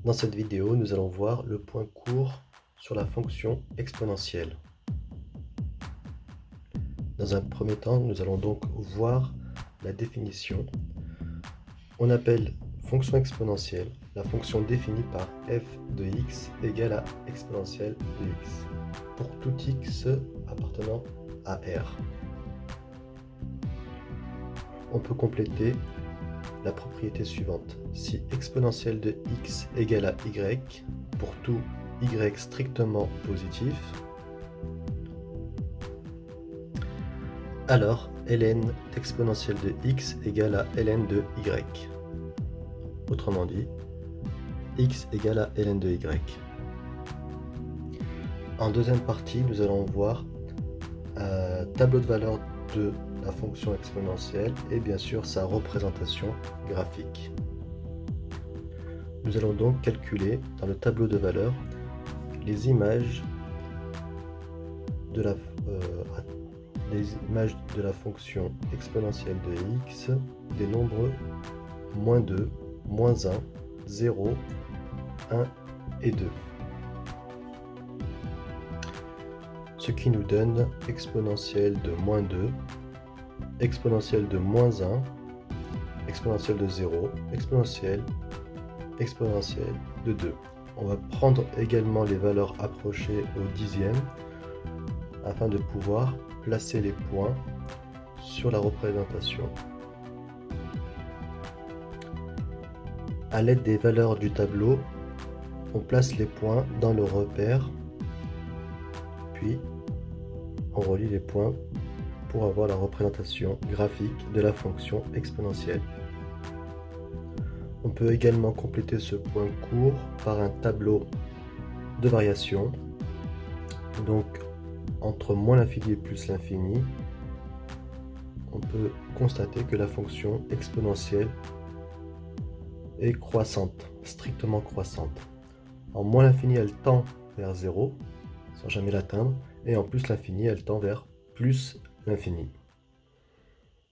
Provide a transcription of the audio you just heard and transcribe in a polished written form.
Dans cette vidéo, nous allons voir le point court sur la fonction exponentielle. Dans un premier temps, nous allons donc voir la définition. On appelle fonction exponentielle la fonction définie par f de x égale à exponentielle de x pour tout x appartenant à R. On peut compléter la propriété suivante. Si exponentielle de x égale à y pour tout y strictement positif, alors ln exponentielle de x égale à ln de y. Autrement dit, x égale à ln de y. En deuxième partie, nous allons voir un tableau de valeur de la fonction exponentielle et bien sûr sa représentation graphique. Nous allons donc calculer dans le tableau de valeur les images de la fonction exponentielle de x des nombres -2, -1, 0, 1 et 2. Ce qui nous donne exponentielle de -2, exponentielle de -1, exponentielle de 0, exponentielle de 2. On va prendre également les valeurs approchées au dixième afin de pouvoir placer les points sur la représentation. À l'aide des valeurs du tableau, on place les points dans le repère, puis on relie les points pour avoir la représentation graphique de la fonction exponentielle. On peut également compléter ce point court par un tableau de variation. Donc, entre moins l'infini et plus l'infini, on peut constater que la fonction exponentielle est croissante, strictement croissante. En moins l'infini, elle tend vers 0, sans jamais l'atteindre, et en plus l'infini, elle tend vers plus l'infini.